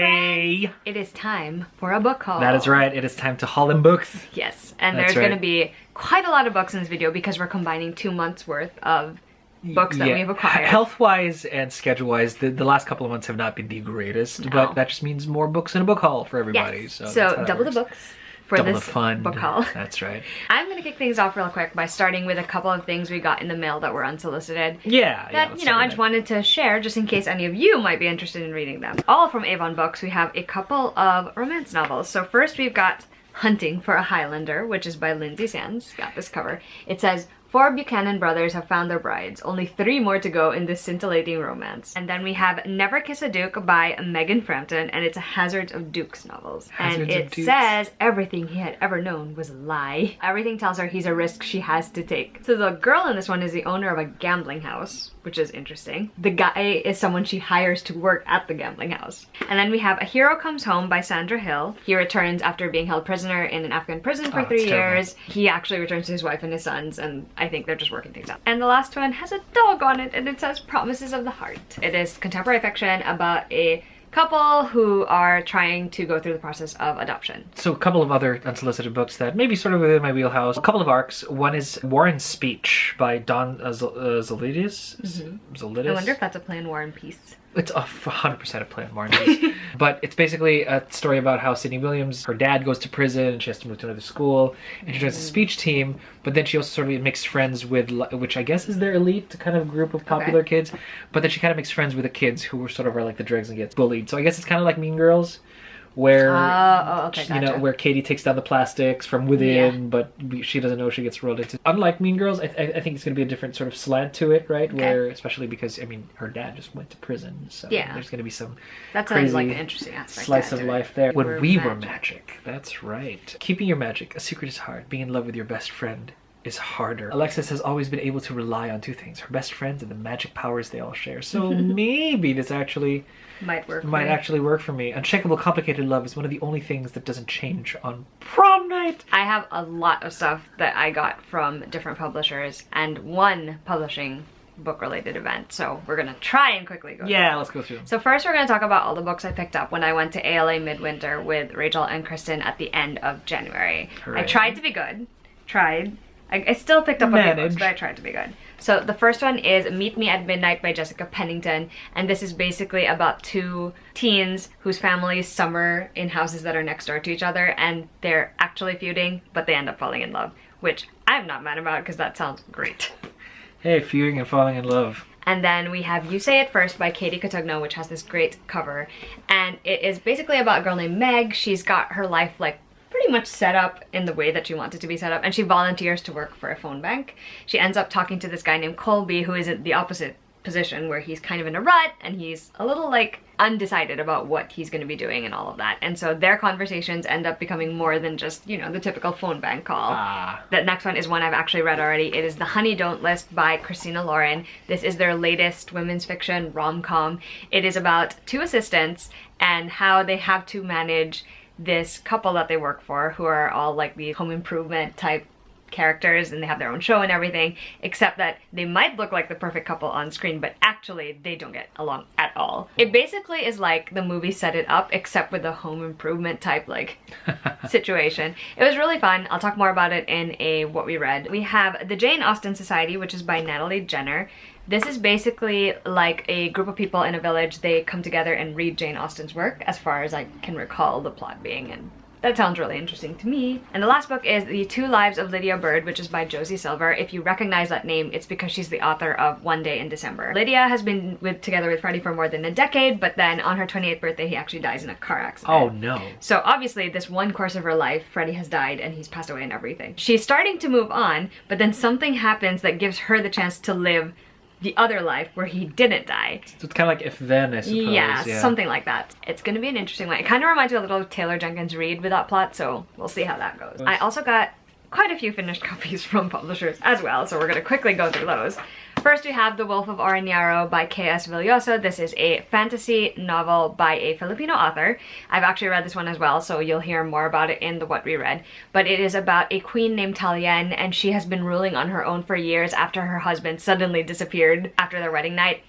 Hey! It is time for a book haul. That is right, it is time to haul in books. Yes, and That's there's going to be quite a lot of books in this video because we're combining 2 months worth of books that we've acquired. Health-wise and schedule-wise, the last couple of months have not been the greatest, but that just means more books in a book haul for everybody. Yes. So double the books for double this the fun. book haul. That's right. I'm going to kick things off real quick by starting with a couple of things we got in the mail that were unsolicited. Yeah. You know, I just wanted to share just in case any of you might be interested in reading them. All from Avon Books, we have a couple of romance novels. So first we've got Hunting for a Highlander, which is by Lindsay Sands. Got this cover. It says, 4 Buchanan brothers have found their brides. Only 3 more to go in this scintillating romance. And then we have Never Kiss a Duke by Megan Frampton, and it's a Hazards of Dukes novels. And it says everything he had ever known was a lie. Everything tells her he's a risk she has to take. So the girl in this one is the owner of a gambling house, which is interesting. The guy is someone she hires to work at the gambling house. And then we have A Hero Comes Home by Sandra Hill. He returns after being held prisoner in an Afghan prison for 3 years. He actually returns to his wife and his sons, and I think they're just working things out. And the last one has a dog on it, and it says Promises of the Heart. It is contemporary fiction about a couple who are trying to go through the process of adoption. So a couple of other unsolicited books that maybe sort of within my wheelhouse. A couple of arcs. One is War and Speech by Don Zolidis. Zolidis. I wonder if that's a play on War and Peace. It's 100% a play on War and Peace. But it's basically a story about how Sydney Williams, her dad goes to prison and she has to move to another school, and she joins a speech team, but then she also sort of makes friends with, which I guess is their elite kind of group of popular kids, but then she kind of makes friends with the kids who were sort of are like the dregs and gets bullied. So I guess it's kind of like Mean Girls, where you know, where Katie takes down the plastics from within, but she doesn't know she gets rolled into. Unlike Mean Girls, I think it's going to be a different sort of slant to it, right? Where, especially because I mean, her dad just went to prison, so there's going to be some crazy like an interesting aspect slice of life there. When we were magic, that's right. Keeping your magic, a secret is hard. Being in love with your best friend is harder. Alexis has always been able to rely on 2 things: her best friends and the magic powers they all share. So maybe this actually might actually work for me. Unshakable Complicated Love is one of the only things that doesn't change on prom night. I have a lot of stuff that I got from different publishers and one publishing book-related event, so we're gonna try and quickly go through them. Let's go through them. So first we're gonna talk about all the books I picked up when I went to ALA Midwinter with Rachel and Kristen at the end of January. Hooray. I tried to be good. I still picked up a few books, but I tried to be good. So the first one is Meet Me at Midnight by Jessica Pennington, and this is basically about 2 teens whose families summer in houses that are next door to each other, and they're actually feuding, but they end up falling in love, which I'm not mad about because that sounds great. Hey, feuding and falling in love. And then we have You Say It First by Katie Cotugno, which has this great cover, and it is basically about a girl named Meg. She's got her life like pretty much set up in the way that she wants it to be set up, and she volunteers to work for a phone bank. She ends up talking to this guy named Colby, who is in the opposite position, where he's kind of in a rut and he's a little like undecided about what he's going to be doing and all of that. And so their conversations end up becoming more than just, you know, the typical phone bank call. The next one is one I've actually read already. It is The Honey Don't List by Christina Lauren. This is their latest women's fiction rom-com. It is about 2 assistants and how they have to manage this couple that they work for, who are all like the home improvement type characters, and they have their own show and everything, except that they might look like the perfect couple on screen, but actually they don't get along at all. It basically is like the movie set it up, except with a home improvement type like situation. It was really fun. I'll talk more about it in a what we read. We have The Jane Austen Society, which is by Natalie Jenner. This is basically like a group of people in a village. They come together and read Jane Austen's work, as far as I can recall the plot being, and that sounds really interesting to me. And the last book is The 2 Lives of Lydia Bird, which is by Josie Silver. If you recognize that name, it's because she's the author of One Day in December. Lydia has been together with Freddie for more than a decade, but then on her 28th birthday, he actually dies in a car accident. Oh no. So obviously, this one course of her life, Freddie has died and he's passed away and everything. She's starting to move on, but then something happens that gives her the chance to live the other life where he didn't die. So it's kind of like If Then, I suppose. Yeah, something like that. It's gonna be an interesting one. It kind of reminds me a little of Taylor Jenkins Reid with that plot, so we'll see how that goes. I also got quite a few finished copies from publishers as well, so we're gonna quickly go through those. First, we have The Wolf of Aranyaro by K.S. Villosa. This is a fantasy novel by a Filipino author. I've actually read this one as well, so you'll hear more about it in the What We Read. But it is about a queen named Talien, and she has been ruling on her own for years after her husband suddenly disappeared after their wedding night.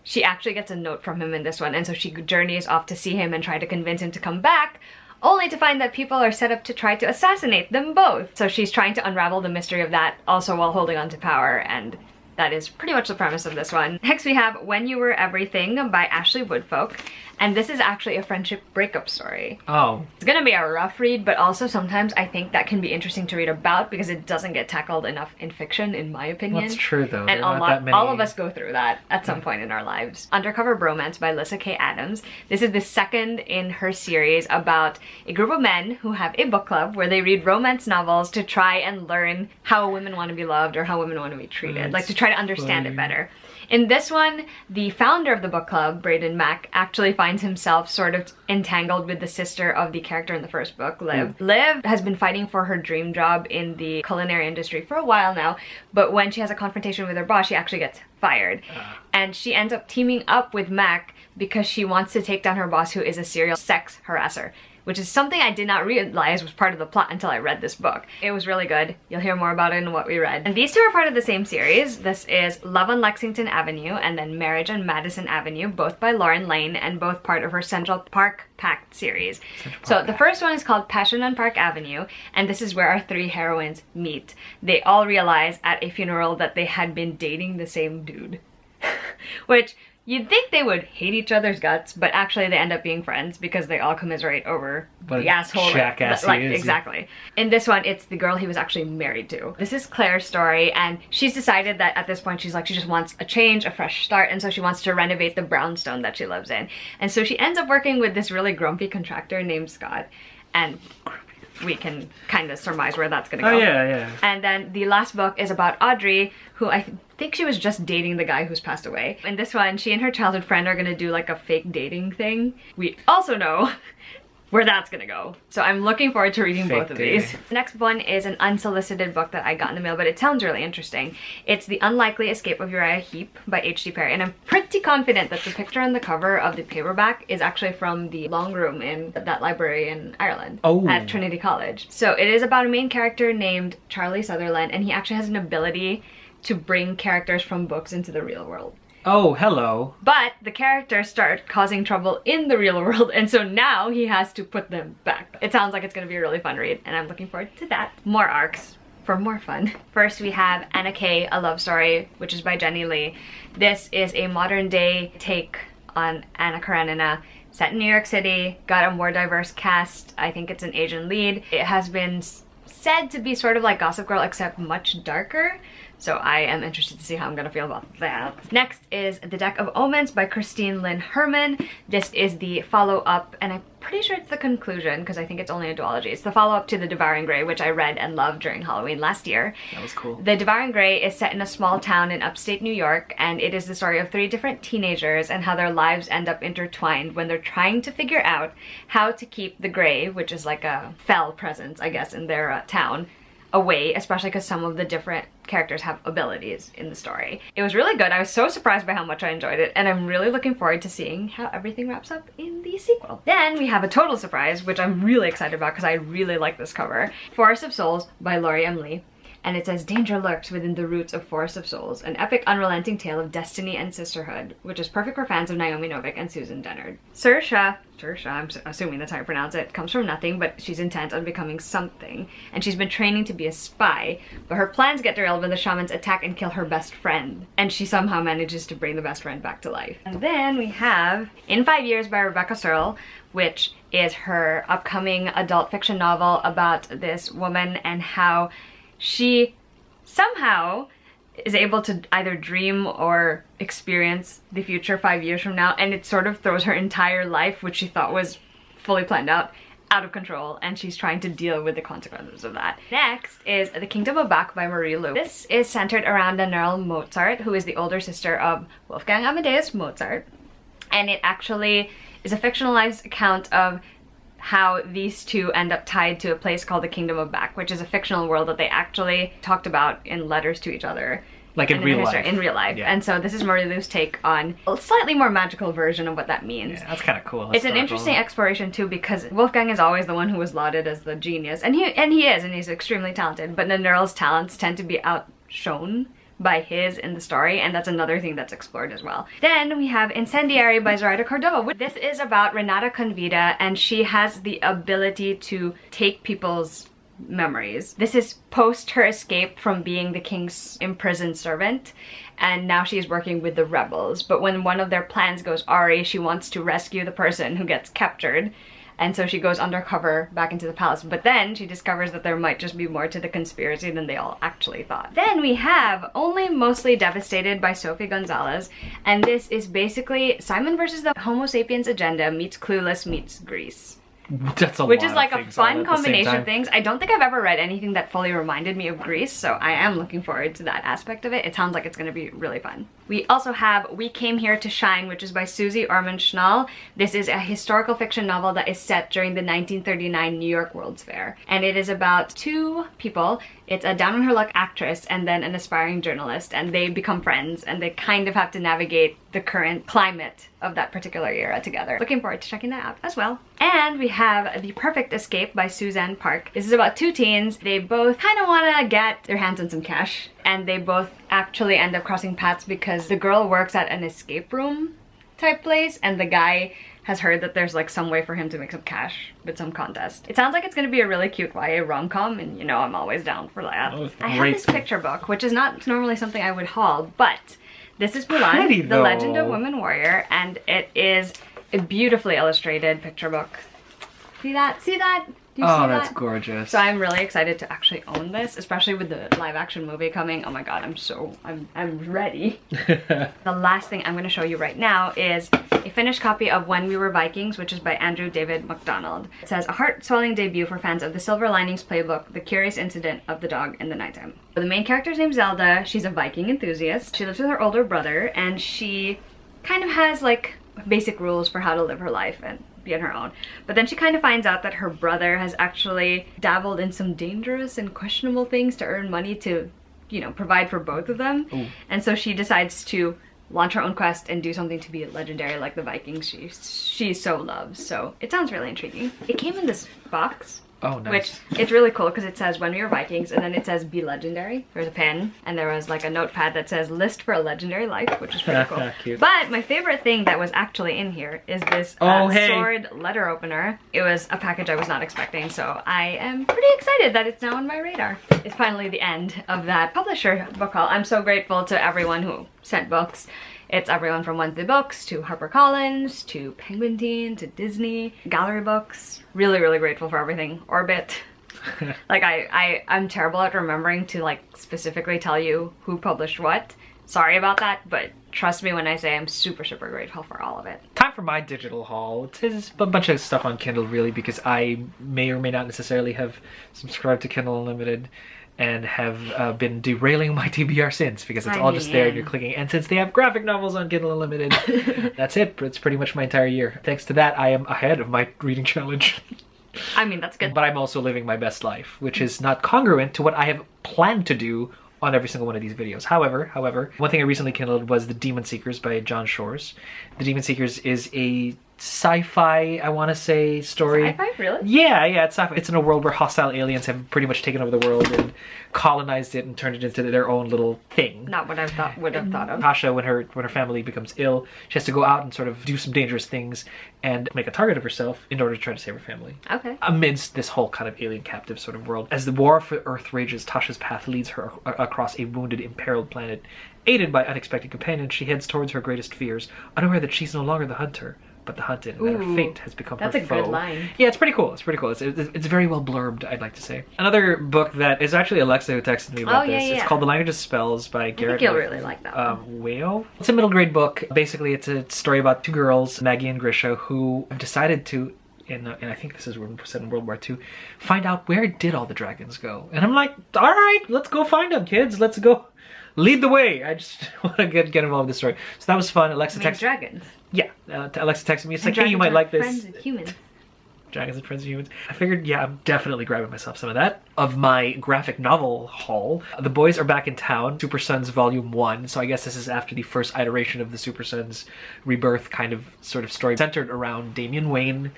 she actually gets a note from him in this one, and so she journeys off to see him and try to convince him to come back, only to find that people are set up to try to assassinate them both. So she's trying to unravel the mystery of that, also while holding on to power, and that is pretty much the premise of this one. Next we have When You Were Everything by Ashley Woodfolk, and this is actually a friendship breakup story. Oh. It's gonna be a rough read, but also sometimes I think that can be interesting to read about because it doesn't get tackled enough in fiction, in my opinion. That's true though. And all of us go through that at some point in our lives. Undercover Bromance by Lyssa K. Adams. This is the second in her series about a group of men who have a book club where they read romance novels to try and learn how women want to be loved or how women want to be treated, like to try to understand it better. In this one, the founder of the book club, Braden Mack, actually finds himself sort of entangled with the sister of the character in the first book, Liv. Liv has been fighting for her dream job in the culinary industry for a while now, but when she has a confrontation with her boss, she actually gets fired. And she ends up teaming up with Mac because she wants to take down her boss, who is a serial sex harasser, which is something I did not realize was part of the plot until I read this book. It was really good. You'll hear more about it in what we read. And these two are part of the same series. This is Love on Lexington Avenue and then Marriage on Madison Avenue, both by Lauren Lane and both part of her Central Park Pact series. So the first one is called Passion on Park Avenue, and this is where our three heroines meet. They all realize at a funeral that they had been dating the same dude. Which, you'd think they would hate each other's guts, but actually they end up being friends because they all commiserate over the asshole. Jackass like, he is. exactly. In this one, it's the girl he was actually married to. This is Claire's story, and she's decided that at this point she's like, she just wants a change, a fresh start, and so she wants to renovate the brownstone that she lives in. And so she ends up working with this really grumpy contractor named Scott, and we can kind of surmise where that's gonna go. Oh yeah, yeah. And then the last book is about Audrey, who I think she was just dating the guy who's passed away. In this one, she and her childhood friend are gonna do like a fake dating thing. We also know where that's gonna go. So I'm looking forward to reading both of these. The next one is an unsolicited book that I got in the mail, but it sounds really interesting. It's The Unlikely Escape of Uriah Heep by H.G. Perry, and I'm pretty confident that the picture on the cover of the paperback is actually from the long room in that library in Ireland at Trinity College. So it is about a main character named Charlie Sutherland, and he actually has an ability to bring characters from books into the real world. Oh, hello. But the characters start causing trouble in the real world, and so now he has to put them back. It sounds like it's gonna be a really fun read, and I'm looking forward to that. More arcs for more fun. First we have Anna Kay, A Love Story, which is by Jenny Lee. This is a modern day take on Anna Karenina, set in New York City, got a more diverse cast. I think it's an Asian lead. It has been said to be sort of like Gossip Girl, except much darker. So I am interested to see how I'm gonna feel about that. Next is The Deck of Omens by Christine Lynn Herman. This is the follow-up, and I'm pretty sure it's the conclusion because I think it's only a duology. It's the follow-up to The Devouring Grey, which I read and loved during Halloween last year. That was cool. The Devouring Grey is set in a small town in upstate New York, and it is the story of 3 different teenagers and how their lives end up intertwined when they're trying to figure out how to keep the Grey, which is like a fell presence, I guess, in their town, away, especially because some of the different characters have abilities in the story. It was really good. I was so surprised by how much I enjoyed it, and I'm really looking forward to seeing how everything wraps up in the sequel. Then we have a total surprise, which I'm really excited about because I really like this cover. Forest of Souls by Laurie M. Lee. And it says, Danger lurks within the roots of Forest of Souls, an epic unrelenting tale of destiny and sisterhood, which is perfect for fans of Naomi Novik and Susan Dennard. Saoirse, I'm assuming that's how you pronounce it, comes from nothing, but she's intent on becoming something, and she's been training to be a spy, but her plans get derailed when the shamans attack and kill her best friend, and she somehow manages to bring the best friend back to life. And then we have In 5 Years by Rebecca Searle, which is her upcoming adult fiction novel about this woman and how she somehow is able to either dream or experience the future 5 years from now, and it sort of throws her entire life, which she thought was fully planned out of control, and she's trying to deal with the consequences of that. Next is The Kingdom of Bach by Marie Lu. This is centered around Nannerl Mozart, who is the older sister of Wolfgang Amadeus Mozart, and it actually is a fictionalized account of how these two end up tied to a place called the Kingdom of Bach, which is a fictional world that they actually talked about in letters to each other. Like in real life. In real life. Yeah. And so this is Marie Lu's take on a slightly more magical version of what that means. Yeah, that's kind of cool. It's an interesting exploration too, because Wolfgang is always the one who was lauded as the genius, and he is, and he's extremely talented, but Nannerl's talents tend to be outshone by his in the story, and that's another thing that's explored as well. Then we have Incendiary by Zoraida Cordova. This is about Renata Convida, and she has the ability to take people's memories. This is post her escape from being the king's imprisoned servant, and now she's working with the rebels. But when one of their plans goes awry, she wants to rescue the person who gets captured, and so she goes undercover back into the palace. But then she discovers that there might just be more to the conspiracy than they all actually thought. Then we have Only Mostly Devastated by Sophie Gonzalez, and this is basically Simon versus the Homo sapiens agenda meets Clueless meets Grease. That's a Which lot is like of a things all fun at the same combination time. of things. I don't think I've ever read anything that fully reminded me of Grease, so I am looking forward to that aspect of it. It sounds like it's going to be really fun. We also have We Came Here to Shine, which is by Susie Orman Schnall. This is a historical fiction novel that is set during the 1939 New York World's Fair. And it is about two people. It's a down-on-her-luck actress and then an aspiring journalist, and they become friends, and they kind of have to navigate the current climate of that particular era together. Looking forward to checking that out as well. And we have The Perfect Escape by Suzanne Park. This is about two teens. They both kind of want to get their hands on some cash, and they both actually end up crossing paths because the girl works at an escape room type place, and the guy has heard that there's like some way for him to make some cash with some contest. It sounds like it's gonna be a really cute YA rom-com, and you know I'm always down for that. Oh, I have great. this picture book, which is not normally something I would haul, but this is Mulan, Pretty, The though. Legend of Woman Warrior, and it is a beautifully illustrated picture book. See that? See that? Do you see Oh, that? that's gorgeous. So I'm really excited to actually own this, especially with the live action movie coming. Oh my god, I'm ready. The last thing I'm going to show you right now is a finished copy of When We Were Vikings, which is by Andrew David MacDonald. It says, a heart-swelling debut for fans of the Silver Linings Playbook, The Curious Incident of the Dog in the Nighttime. The main character's named Zelda. She's a Viking enthusiast. She lives with her older brother, and she kind of has like basic rules for how to live her life and be on her own. But then she kind of finds out that her brother has actually dabbled in some dangerous and questionable things to earn money to, you know, provide for both of them. Ooh. And so she decides to launch her own quest and do something to be legendary like the Vikings she so loves. So it sounds really intriguing. It came in this box. Oh, nice. Which, it's really cool because it says When We Were Vikings, and then it says Be Legendary. There's a pen, and there was like a notepad that says List for a Legendary Life, which is pretty cool. Cute. But my favorite thing that was actually in here is this Hey. sword letter opener. It was a package I was not expecting, so I am pretty excited that it's now on my radar. It's finally the end of that publisher book haul. I'm so grateful to everyone who sent books. It's everyone from Wednesday Books to HarperCollins to Penguin Teen to Disney, Gallery Books. Really, really grateful for everything. Orbit. Like I'm terrible at remembering to like specifically tell you who published what. Sorry about that, but trust me when I say I'm super, super grateful for all of it. Time for my digital haul. It's a bunch of stuff on Kindle really, because I may or may not necessarily have subscribed to Kindle Unlimited and have been derailing my TBR since, because it's all just there and you're clicking. And since they have graphic novels on Kindle Unlimited, that's it. It's pretty much my entire year. Thanks to that, I am ahead of my reading challenge. I mean, that's good. But I'm also living my best life, which is not congruent to what I have planned to do on every single one of these videos. However, one thing I recently kindled was The Demon Seekers by John Shores. The Demon Seekers is a sci-fi, I want to say, story. Sci-fi? Really? Yeah, it's sci-fi. It's in a world where hostile aliens have pretty much taken over the world and colonized it and turned it into their own little thing. Not what I would have thought of. Tasha, when her family becomes ill, she has to go out and sort of do some dangerous things and make a target of herself in order to try to save her family. Okay. Amidst this whole kind of alien captive sort of world. As the war for Earth rages, Tasha's path leads her across a wounded, imperiled planet. Aided by unexpected companions, she heads towards her greatest fears, unaware that she's no longer the hunter, but the hunted, and that her fate has become her foe. That's a good line. Yeah, it's pretty cool. It's pretty cool. It's very well blurbed, I'd like to say. Another book that is actually Alexa who texted me about this. It's called The Language of Spells by Garrett. I think you'll really like that one. Whale. It's a middle grade book. Basically, it's a story about two girls, Maggie and Grisha, who have decided to, and I think this is set in World War II, find out where did all the dragons go. And I'm like, all right, let's go find them, kids. Let's go. Lead the way. I just want to get involved with this story. So that was fun. Alexa texted. Dragons. Yeah, Alexa texted me. It's like, hey, you might like this. Friends with humans. Dragons and Friends of Humans. I figured, yeah, I'm definitely grabbing myself some of that. Of my graphic novel haul, The Boys Are Back in Town, Super Sons Volume 1. So I guess this is after the first iteration of the Super Sons rebirth kind of sort of story, centered around Damian Wayne,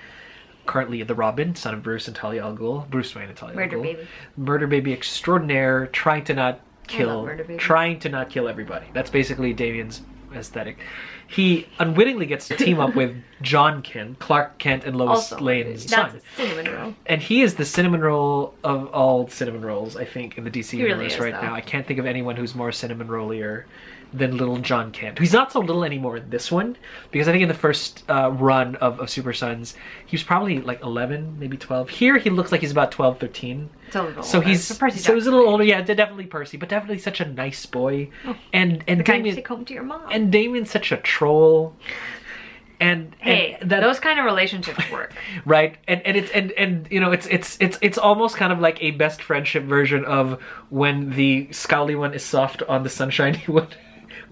currently the Robin, son of Bruce and Talia al Ghul. Bruce Wayne and Talia al Ghul. Murder baby. Murder baby extraordinaire, trying to not kill, murder babies. trying to not kill everybody. That's basically Damien's aesthetic. He unwittingly gets to team up with John Kent, Clark Kent and Lois Lane's son. That's a cinnamon roll. And he is the cinnamon roll of all cinnamon rolls, I think, in the DC universe is, right though. now. I can't think of anyone who's more cinnamon rollier than little John Kent. He's not so little anymore in this one, because I think in the first run of Super Sons, he was probably like 11, maybe 12. Here he looks like he's about 12, 13. It's a little So older. he's So Percy so he's a Jackson little age. older, yeah, definitely Percy, but definitely such a nice boy. And The kind you Damien, take home to your mom. and Damien's such a troll. And hey, and that, those kind of relationships work. right? And you know, it's almost kind of like a best friendship version of when the scowly one is soft on the sunshiny one,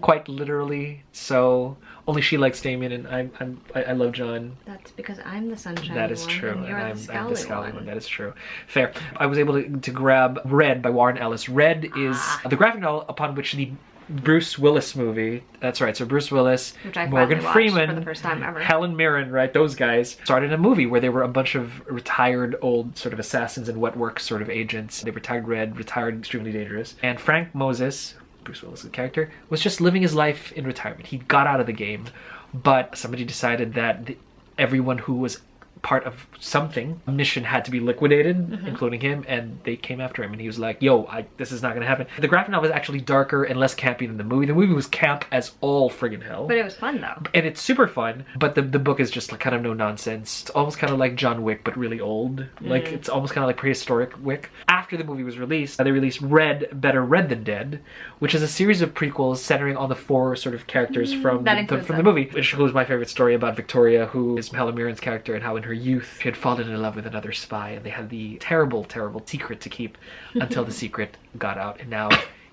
quite literally. So only she likes Damien, and I love John. That's because I'm the sunshine That is one, true, and you're I'm the the scowly scowly one. one. That is true. Fair. I was able to grab Red by Warren Ellis. Red is the graphic novel upon which the Bruce Willis movie. That's right. So Bruce Willis, Which I Morgan finally watched Freeman, for the first time ever. Helen Mirren, right? Those guys started a movie where they were a bunch of retired old sort of assassins and wet work sort of agents. They retired Red, retired Extremely Dangerous, and Frank Moses, Bruce Willis' character, was just living his life in retirement. He got out of the game, but somebody decided that everyone who was part of something, a mission, had to be liquidated, including him, and they came after him, and he was like, yo, this is not gonna happen. The graphic novel is actually darker and less campy than the movie. The movie was camp as all friggin' hell. But it was fun though. And it's super fun, but the book is just like kind of no nonsense. It's almost kind of like John Wick, but really old. Like, it's almost kind of like prehistoric Wick. After the movie was released, they released Red, Better Red Than Dead, which is a series of prequels centering on the four sort of characters from the movie. Which includes my favorite story about Victoria, who is Helen Mirren's character, and how in her youth she had fallen in love with another spy, and they had the terrible, terrible secret to keep until the secret got out, and now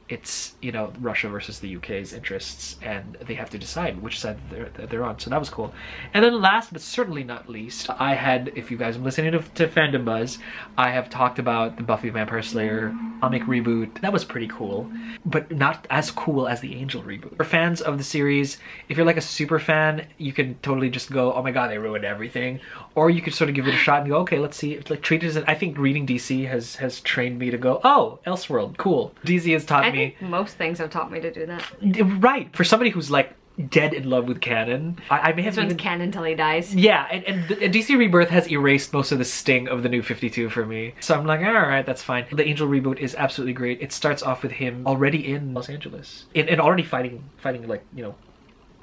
it's, you know, Russia versus the UK's interests, and they have to decide which side they're on. So that was cool. And then last but certainly not least, I had, if you guys are listening to Fandom Buzz, I have talked about the Buffy Vampire Slayer comic reboot. That was pretty cool, but not as cool as the Angel reboot. For fans of the series, if you're like a super fan, you can totally just go, oh my god, they ruined everything. Or you could sort of give it a shot and go, okay, let's see. Like, treat it as, I think reading DC has trained me to go, oh, Elseworld, cool. DC has taught I me. think most things have taught me to do that. Right. For somebody who's like dead in love with canon, I may have This one's even... canon until he dies. Yeah, and DC Rebirth has erased most of the sting of the New 52 for me. So I'm like, alright, that's fine. The Angel reboot is absolutely great. It starts off with him already in Los Angeles. And already fighting like, you know,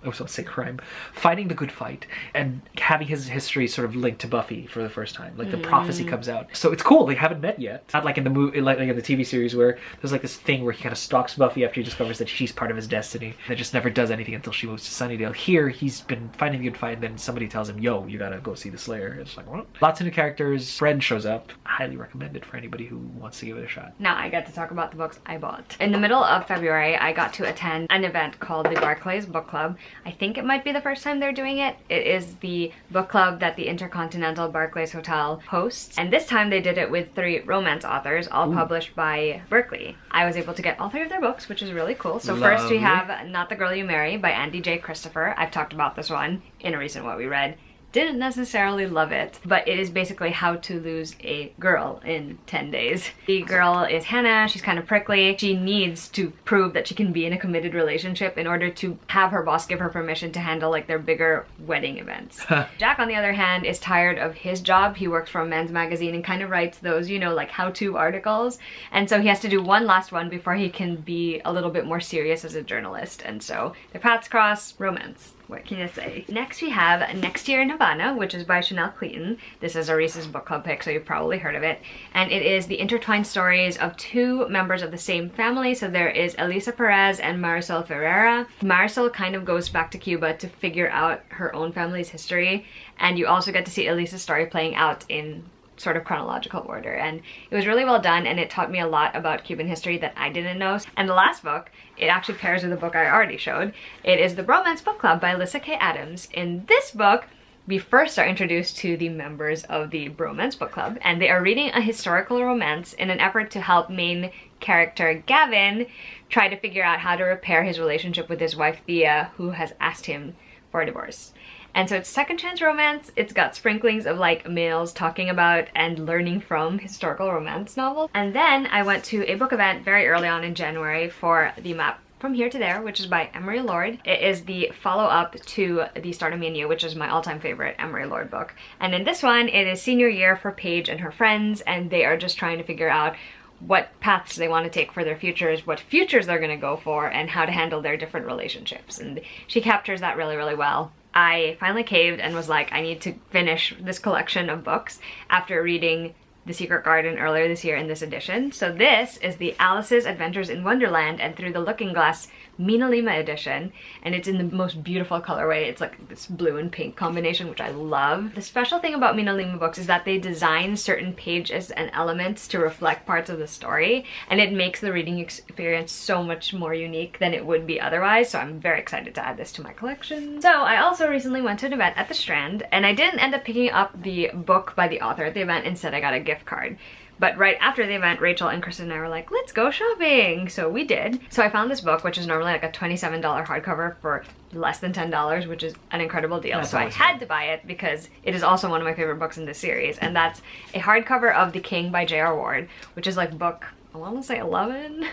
I was going to say crime, fighting the good fight, and having his history sort of linked to Buffy for the first time. Like, the prophecy comes out. So it's cool. They haven't met yet. Not like in the movie, like in the TV series where there's like this thing where he kind of stalks Buffy after he discovers that she's part of his destiny. And just never does anything until she moves to Sunnydale. Here, he's been fighting the good fight, and then somebody tells him, yo, you gotta go see the Slayer. It's like, what? Lots of new characters. Fred shows up. Highly recommended for anybody who wants to give it a shot. Now I get to talk about the books I bought. In the middle of February, I got to attend an event called the Barclays Book Club. I think it might be the first time they're doing it. It is the book club that the Intercontinental Barclays Hotel hosts. And this time they did it with 3 romance authors, all published by Berkeley. I was able to get all 3 of their books, which is really cool. So first we have Not the Girl You Marry by Andy J. Christopher. I've talked about this one in a recent What We Read. Didn't necessarily love it, but it is basically how to lose a girl in 10 days. The girl is Hannah. She's kind of prickly. She needs to prove that she can be in a committed relationship in order to have her boss give her permission to handle like their bigger wedding events. Jack, on the other hand, is tired of his job. He works for a men's magazine and kind of writes those, you know, like how-to articles. And so he has to do one last one before he can be a little bit more serious as a journalist. And so their paths cross, romance. What can you say? Next we have Next Year in Havana, which is by Chanel Cleaton. This is a Reese's Book Club pick, so you've probably heard of it. And it is the intertwined stories of 2 members of the same family. So there is Elisa Perez and Marisol Ferreira. Marisol kind of goes back to Cuba to figure out her own family's history. And you also get to see Elisa's story playing out in sort of chronological order, and it was really well done, and it taught me a lot about Cuban history that I didn't know. And the last book, it actually pairs with a book I already showed. It is The Bromance Book Club by Alyssa K. Adams. In this book, we first are introduced to the members of the Bromance Book Club, and they are reading a historical romance in an effort to help main character Gavin try to figure out how to repair his relationship with his wife Thea, who has asked him for a divorce. And so it's second chance romance. It's got sprinklings of like males talking about and learning from historical romance novels. And then I went to a book event very early on in January for The Map From Here to There, which is by Emery Lord. It is the follow-up to The Start of Me and You, which is my all-time favorite Emery Lord book. And in this one, it is senior year for Paige and her friends, and they are just trying to figure out what paths they want to take for their futures, what futures they're going to go for, and how to handle their different relationships. And she captures that really, really well. I finally caved and was like, I need to finish this collection of books after reading The Secret Garden earlier this year in this edition. So this is the Alice's Adventures in Wonderland and Through the Looking Glass Mina Lima edition, and it's in the most beautiful colorway. It's like this blue and pink combination, which I love. The special thing about Mina Lima books is that they design certain pages and elements to reflect parts of the story, and it makes the reading experience so much more unique than it would be otherwise, so I'm very excited to add this to my collection. So I also recently went to an event at the Strand, and I didn't end up picking up the book by the author at the event. Instead, I got a gift card. But right after the event, Rachel and Kristen and I were like, let's go shopping. So we did. So I found this book, which is normally like a $27 hardcover for less than $10, which is an incredible deal. That's so awesome. I had to buy it because it is also one of my favorite books in this series. And that's a hardcover of The King by J.R. Ward, which is like book, I want to say 11.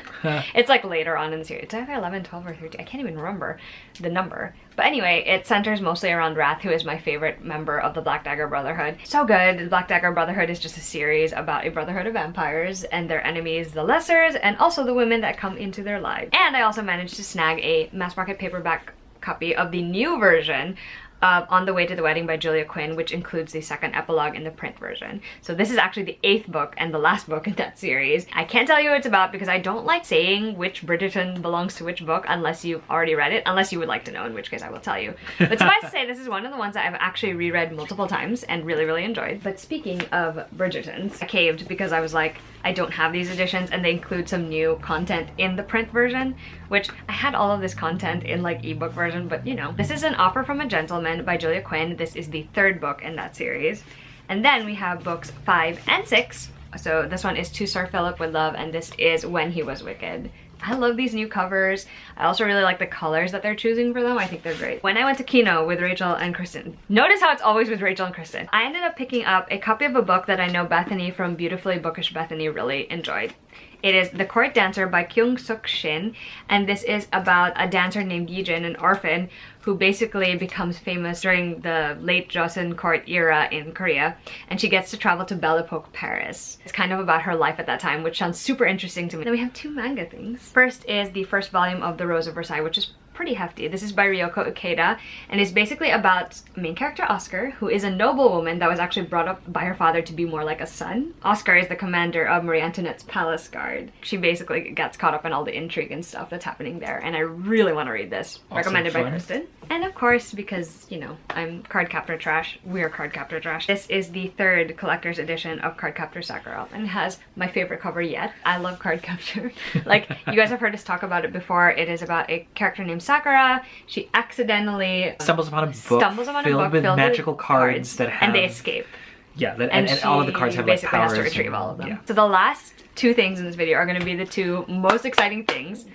It's like later on in the series. It's either 11, 12, or 13. I can't even remember the number. But anyway, it centers mostly around Wrath, who is my favorite member of the Black Dagger Brotherhood. So good. The Black Dagger Brotherhood is just a series about a brotherhood of vampires and their enemies, the Lessers, and also the women that come into their lives. And I also managed to snag a mass market paperback copy of the new version On the Way to the Wedding by Julia Quinn, which includes the second epilogue in the print version. So this is actually the 8th book and the last book in that series. I can't tell you what it's about because I don't like saying which Bridgerton belongs to which book unless you've already read it, unless you would like to know, in which case I will tell you. But suffice to say, this is one of the ones that I've actually reread multiple times and really, really enjoyed. But speaking of Bridgertons, I caved because I was like, I don't have these editions, and they include some new content in the print version, which I had all of this content in like ebook version, but you know. This is An Offer from a Gentleman by Julia Quinn. This is the 3rd book in that series. And then we have books 5 and 6. So this one is To Sir Philip with Love, and this is When He Was Wicked. I love these new covers. I also really like the colors that they're choosing for them. I think they're great. When I went to Kino with Rachel and Kristen, notice how it's always with Rachel and Kristen, I ended up picking up a copy of a book that I know Bethany from Beautifully Bookish Bethany really enjoyed. It is The Court Dancer by Kyung Suk Shin, and this is about a dancer named Yijin, an orphan, who basically becomes famous during the late Joseon court era in Korea, and she gets to travel to Belle Epoque, Paris. It's kind of about her life at that time, which sounds super interesting to me. Then we have 2 manga things. First is the first volume of The Rose of Versailles, which is pretty hefty. This is by Ryoko Ukeda, and is basically about main character Oscar, who is a noblewoman that was actually brought up by her father to be more like a son. Oscar is the commander of Marie Antoinette's palace guard. She basically gets caught up in all the intrigue and stuff that's happening there, and I really want to read this. Awesome. Recommended by Kristen. And of course, because, you know, I'm card captor trash, we're card captor trash, this is the 3rd collector's edition of Card Captor Sakura, and it has my favorite cover yet. I love card capture. Like, you guys have heard us talk about it before. It is about a character named Sakura. She accidentally stumbles upon a book filled with magical cards that have... And they escape. Yeah, and all of the cards have like powers. Basically has to retrieve all of them. Yeah. So the last 2 things in this video are going to be the 2 most exciting things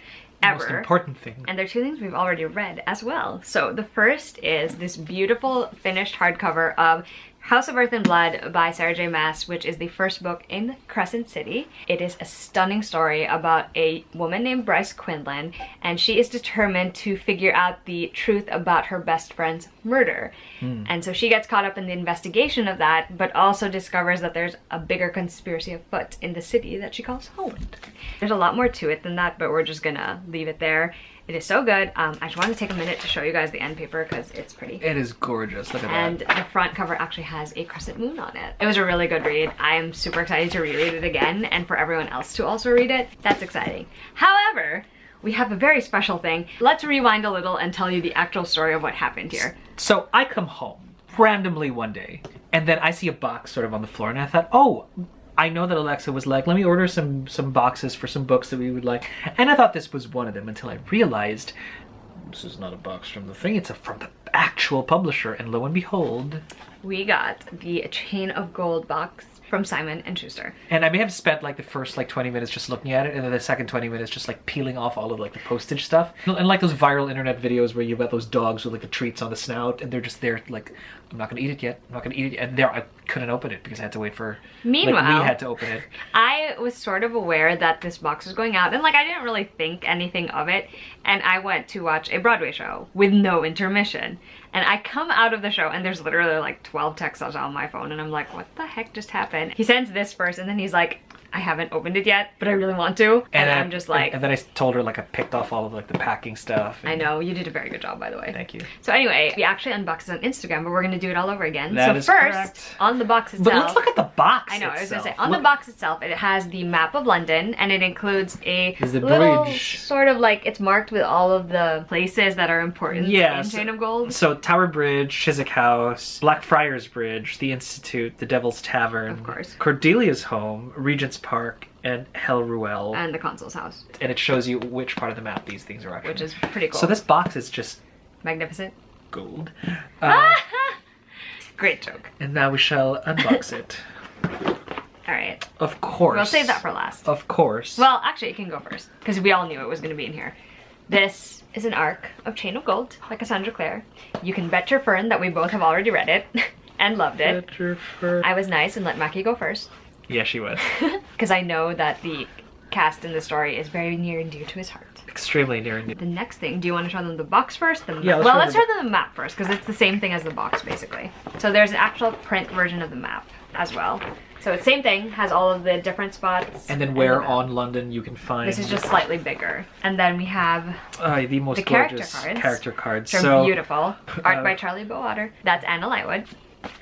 ever. Most important thing. And they're 2 things we've already read as well. So the first is this beautiful finished hardcover of House of Earth and Blood by Sarah J. Maas, which is the first book in Crescent City. It is a stunning story about a woman named Bryce Quinlan, and she is determined to figure out the truth about her best friend's murder. And so she gets caught up in the investigation of that, but also discovers that there's a bigger conspiracy afoot in the city that she calls home. There's a lot more to it than that, but we're just gonna leave it there. It is so good. I just want to take a minute to show you guys the end paper because it's pretty. It is gorgeous. Look at that. And the front cover actually has a crescent moon on it. It was a really good read. I am super excited to reread it again and for everyone else to also read it. That's exciting. However, we have a very special thing. Let's rewind a little and tell you the actual story of what happened here. So I come home randomly one day, and then I see a box sort of on the floor, and I thought, oh, I know that Alexa was like, let me order some boxes for some books that we would like. And I thought this was one of them until I realized this is not a box from the thing, it's from the actual publisher. And lo and behold, we got the Chain of Gold box from Simon & Schuster. And I may have spent like the first like 20 minutes just looking at it, and then the second 20 minutes just like peeling off all of like the postage stuff. And like those viral internet videos where you've got those dogs with like the treats on the snout, and they're just there like, I'm not gonna eat it yet, I'm not gonna eat it yet. And there, I couldn't open it because I had to wait for, Meanwhile, like, we had to open it. I was sort of aware that this box was going out, and like I didn't really think anything of it, and I went to watch a Broadway show with no intermission. And I come out of the show and there's literally like 12 texts on my phone, and I'm like, what the heck just happened? He sends this first, and then he's like, I haven't opened it yet, but I really want to. And I'm just like... And then I told her like I picked off all of like the packing stuff. I know, you did a very good job, by the way. Thank you. So anyway, we actually unboxed it on Instagram, but we're gonna do it all over again. That so is first, correct. on the box itself... But let's look at the box I know, I was gonna say, itself. on the box itself, it has the map of London, and it includes a Is the little bridge. sort of like, it's marked with all of the places that are important in Chain of Gold. So Tower Bridge, Chiswick House, Blackfriars Bridge, the Institute, the Devil's Tavern, Of course. Cordelia's home, Regent's Park, and Hell Ruel. And the consul's house. And it shows you which part of the map these things are actually. Which is pretty cool. So this box is just magnificent. gold. Great joke. And now we shall unbox it. Alright. Of course. We'll save that for last. Of course. Well, actually, it can go first, because we all knew it was going to be in here. This is an arc of Chain of Gold by Cassandra Clare. You can bet your fern that we both have already read it and loved it. Bet your fur. I was nice and let Mackie go first, Yeah, she was. because I know that the cast in the story is very near and dear to his heart. Extremely near and dear. The next thing, do you want to show them the box first? Yeah, let's show them the map first, because it's the same thing as the box, basically. So there's an actual print version of the map as well. So it's same thing, has all of the different spots. And then where on London you can find... This is just slightly bigger. And then we have the most the character gorgeous cards. character cards. Which are So, beautiful. Art by Charlie Bowater. That's Anna Lightwood,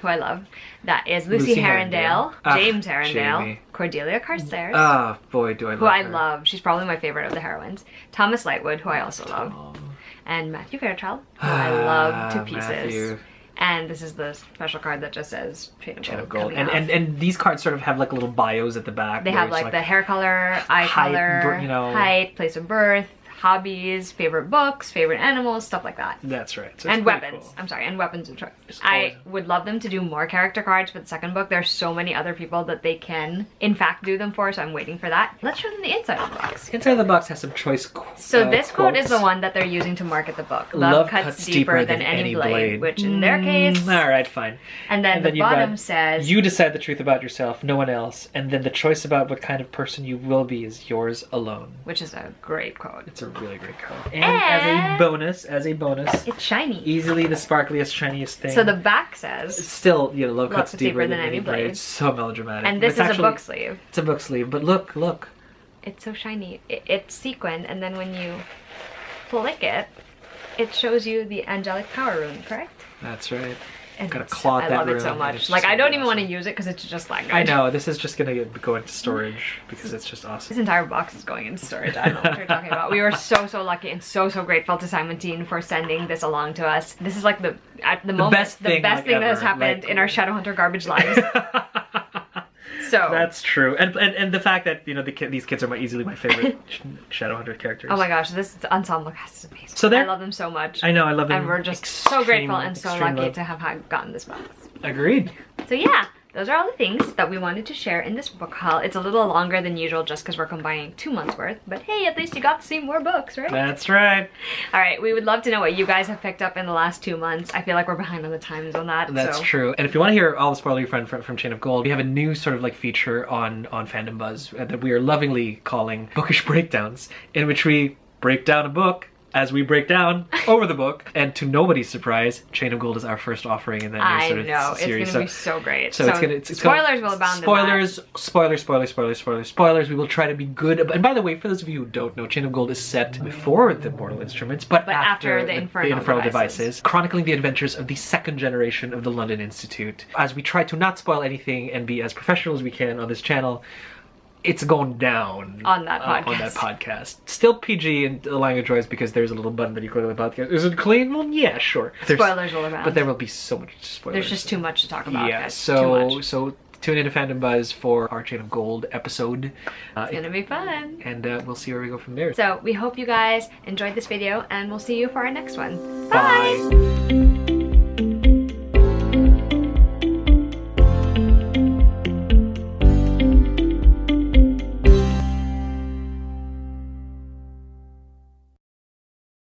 who I love. That is Lucy Herondale, James Herondale, Jamie. Cordelia Carstairs, Ah, boy, do I love who I her. love. She's probably my favorite of the heroines. Thomas Lightwood, who I also love. And Matthew Fairchild, who I love to pieces. Matthew. And this is the special card that just says Chain of Gold. And these cards sort of have like little bios at the back. They where have it's like the hair color, eye height, color, you know. height, place of birth, hobbies, favorite books, favorite animals, stuff like that. That's right. So it's And pretty weapons. cool. I'm sorry, and weapons of choice. It's I always- would love them to do more character cards for the second book. There's so many other people that they can, in fact, do them for, so I'm waiting for that. Let's show them the inside of the box. Inside the box has some choice quotes. So this quote is the one that they're using to market the book. Love cuts deeper than any blade, which in their case... All right, fine. And then the you've got, bottom says... You decide the truth about yourself, no one else. And then the choice about what kind of person you will be is yours alone. Which is a great quote. It's a really great quote. And as a bonus, It's shiny. easily the sparkliest, shiniest thing. So the back It's says... still, you know, love cuts deeper than any blade. It's so melodramatic. And this It's is a book sleeve. It's a book sleeve, but look. It's so shiny. It's sequined, and then when you flick it, it shows you the angelic power rune, correct? That's right. And Gotta it's- claw I that love it rune, so and much. it's Like, just I don't really even want to awesome. use it because it's just that good. I know, this is just gonna go into storage because it's just awesome. This entire box is going into storage. I don't know what you're talking about. We were so lucky and so grateful to Simon Teen for sending this along to us. This is like the best thing, like, that has ever. happened Like- in our Shadowhunter garbage lives. So That's true, and the fact that, you know, these kids are easily my favorite Shadowhunter characters. oh my gosh, this ensemble cast is amazing. So I love them so much. I know, I love them. And we're just so grateful and so extreme lucky love. to have gotten this box. Agreed. So yeah, those are all the things that we wanted to share in this book haul. It's a little longer than usual just because we're combining 2 months worth, but hey, at least you got to see more books, right? That's right. All right, we would love to know what you guys have picked up in the last 2 months. I feel like we're behind on the times on that. That's so. true. And if you want to hear all the spoiler from Chain of Gold, we have a new sort of like feature on Fandom Buzz that we are lovingly calling Bookish Breakdowns, in which we break down a book as we break down over the book. And to nobody's surprise, Chain of Gold is our first offering in that new sort of know, series. it's gonna be so great. So it's spoilers will abound. Spoilers. We will try to be good. And by the way, for those of you who don't know, Chain of Gold is set before the Mortal Instruments, but after the Infernal Devices, chronicling the adventures of the second generation of the London Institute. As we try to not spoil anything and be as professional as we can on this channel, it's going down on that podcast. Still PG and language wise because there's a little button that you click on the podcast. Is it clean? Well, yeah, sure. Spoilers will abound. But there will be so much spoilers. There's just too much to talk about. Yeah, guys. so tune in to Fandom Buzz for our Chain of Gold episode. It's gonna be fun. And we'll see where we go from there. So we hope you guys enjoyed this video, and we'll see you for our next one. Bye.